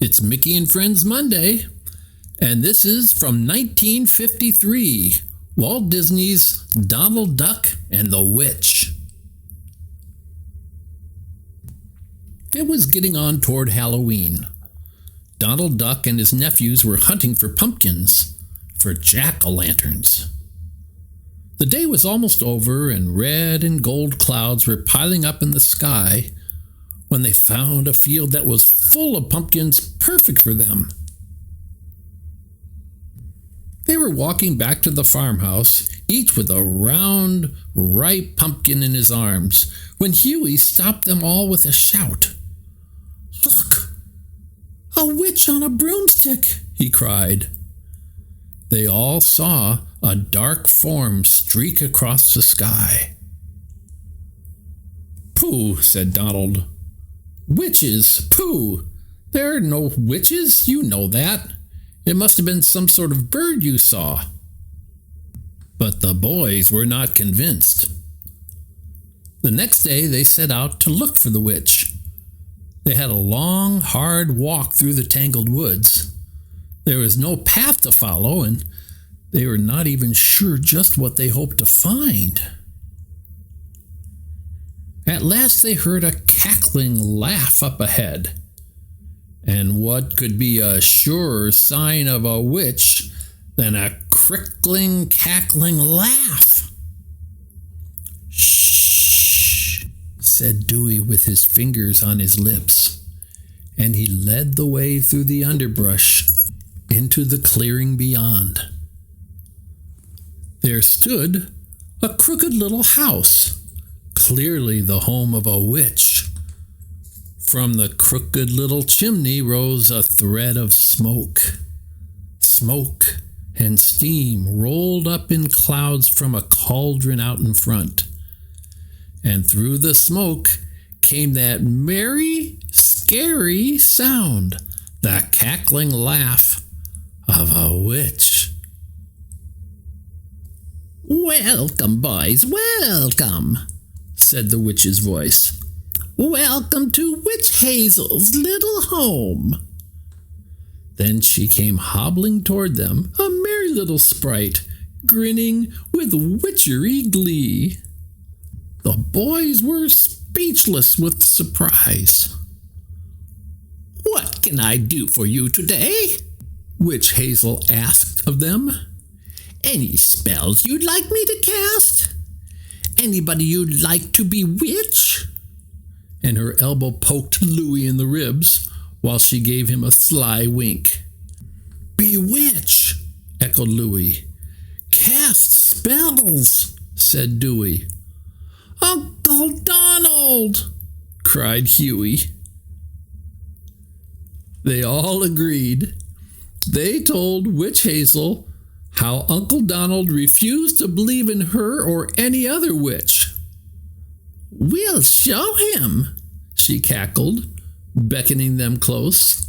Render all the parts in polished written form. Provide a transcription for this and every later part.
It's Mickey and Friends Monday, and this is from 1953, Walt Disney's Donald Duck and the Witch. It was getting on toward Halloween. Donald Duck and his nephews were hunting for pumpkins, for jack-o'-lanterns. The day was almost over, and red and gold clouds were piling up in the sky when they found a field that was full of pumpkins perfect for them. They were walking back to the farmhouse, each with a round, ripe pumpkin in his arms, when Hewey stopped them all with a shout. "Look! A witch on a broomstick!" he cried. They all saw a dark form streak across the sky. "Pooh," said Donald. "Witches, Pooh! There are no witches, you know that. It must have been some sort of bird you saw." But the boys were not convinced. The next day they set out to look for the witch. They had a long, hard walk through the tangled woods. There was no path to follow, and they were not even sure just what they hoped to find. At last they heard a cackling laugh up ahead. And what could be a surer sign of a witch than a crickling, cackling laugh? "Shh," said Dewey with his fingers on his lips, and he led the way through the underbrush into the clearing beyond. There stood a crooked little house, clearly the home of a witch. From the crooked little chimney rose a thread of smoke. Smoke and steam rolled up in clouds from a cauldron out in front. And through the smoke came that merry, scary sound, the cackling laugh of a witch. "Welcome, boys, welcome," said the witch's voice. "Welcome to Witch Hazel's little home." Then she came hobbling toward them, a merry little sprite, grinning with witchery glee. The boys were speechless with surprise. "What can I do for you today?" Witch Hazel asked of them. "Any spells you'd like me to cast? Anybody you'd like to bewitch?" And her elbow poked Louie in the ribs while she gave him a sly wink. "Bewitch," echoed Louie. "Cast spells," said Dewey. "Uncle Donald!" cried Hewey. They all agreed. They told Witch Hazel how Uncle Donald refused to believe in her or any other witch. "We'll show him," she cackled, beckoning them close.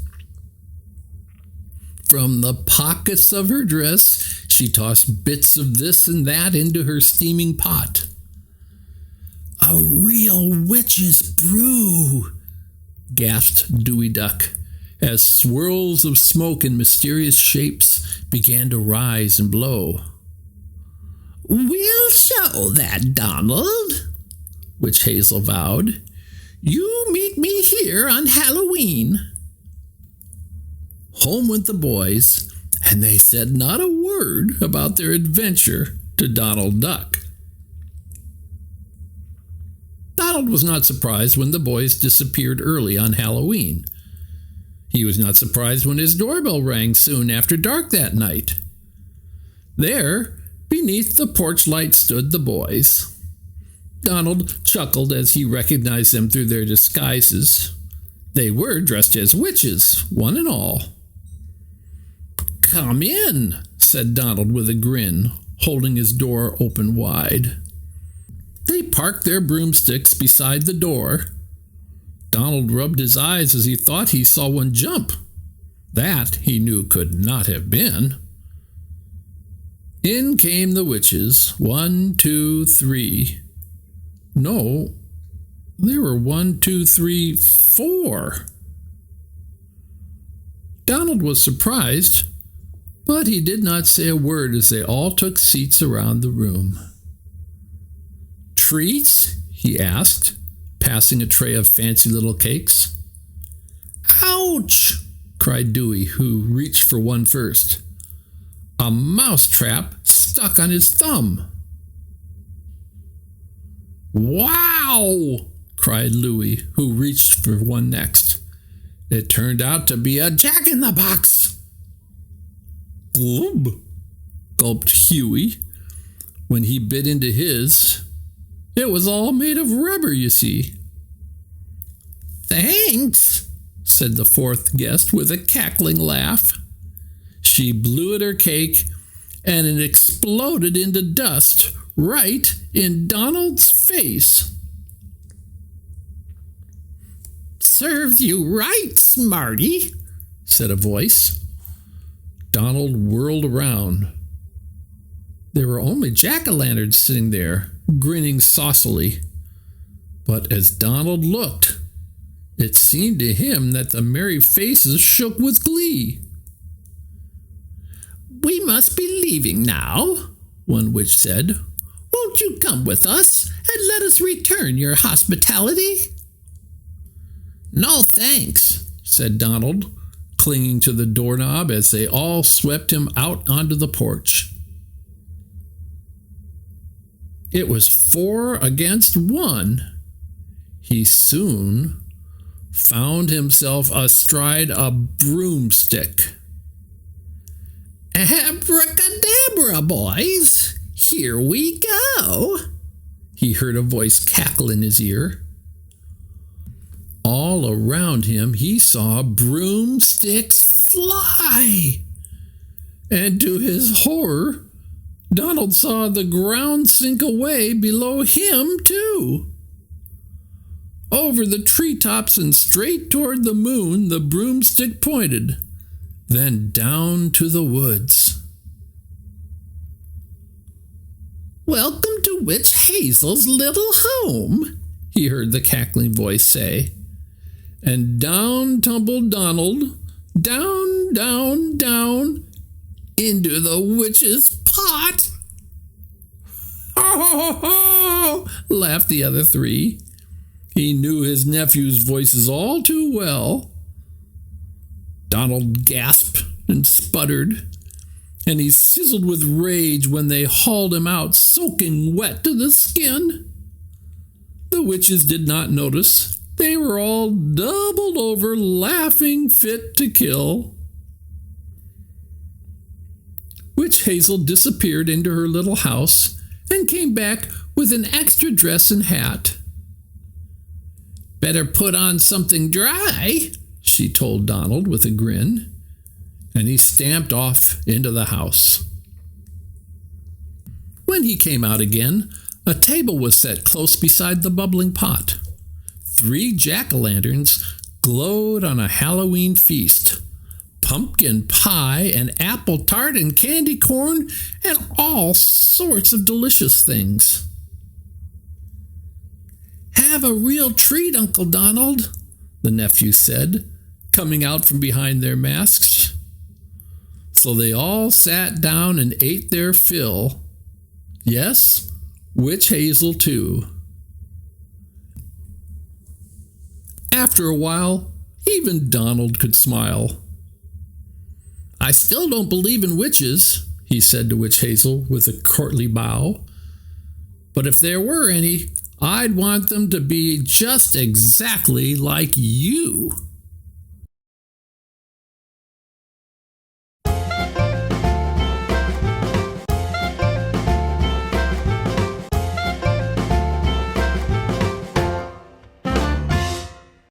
From the pockets of her dress, she tossed bits of this and that into her steaming pot. "A real witch's brew," gasped Dewey Duck, as swirls of smoke in mysterious shapes began to rise and blow. "We'll show that, Donald," Witch Hazel vowed. "You meet me here on Halloween." Home went the boys, and they said not a word about their adventure to Donald Duck. Donald was not surprised when the boys disappeared early on Halloween. He was not surprised when his doorbell rang soon after dark that night. There, beneath the porch light, stood the boys. Donald chuckled as he recognized them through their disguises. They were dressed as witches, one and all. "Come in," said Donald with a grin, holding his door open wide. They parked their broomsticks beside the door. Donald rubbed his eyes as he thought he saw one jump. That, he knew, could not have been. In came the witches, 1, 2, 3. No, there were 1, 2, 3, 4. Donald was surprised, but he did not say a word as they all took seats around the room. "Treats?" he asked, passing a tray of fancy little cakes. "Ouch!" cried Dewey, who reached for one first. A mouse trap stuck on his thumb. "Wow!" cried Louie, who reached for one next. It turned out to be a jack-in-the-box. "Glub!" gulped Hewey when he bit into his. It was all made of rubber, you see. "Thanks," said the fourth guest with a cackling laugh. She blew at her cake, and it exploded into dust right in Donald's face. "Serves you right, smarty," said a voice. Donald whirled around. There were only jack-o'-lanterns sitting there, grinning saucily. But as Donald looked, it seemed to him that the merry faces shook with glee. "We must be leaving now," one witch said. "Won't you come with us and let us return your hospitality?" "No, thanks," said Donald, clinging to the doorknob as they all swept him out onto the porch. It was 4 against 1. He soon found himself astride a broomstick. "Abracadabra, boys! Here we go!" he heard a voice cackle in his ear. All around him he saw broomsticks fly. And to his horror, Donald saw the ground sink away below him, too. Over the treetops and straight toward the moon the broomstick pointed, then down to the woods. "Welcome to Witch Hazel's little home," he heard the cackling voice say. And down tumbled Donald, down, down, down, into the witch's pot. "Ho, ho, ho!" laughed the other three. He knew his nephew's voices all too well. Donald gasped and sputtered, and he sizzled with rage when they hauled him out soaking wet to the skin. The witches did not notice. They were all doubled over, laughing fit to kill. Witch Hazel disappeared into her little house and came back with an extra dress and hat. "Better put on something dry," she told Donald with a grin, and he stamped off into the house. When he came out again, a table was set close beside the bubbling pot. 3 jack-o'-lanterns glowed on a Halloween feast. Pumpkin pie and apple tart and candy corn and all sorts of delicious things. "Have a real treat, Uncle Donald," the nephew said, coming out from behind their masks. So they all sat down and ate their fill. Yes, Witch Hazel too. After a while, even Donald could smile. "I still don't believe in witches," he said to Witch Hazel with a courtly bow. "But if there were any, I'd want them to be just exactly like you."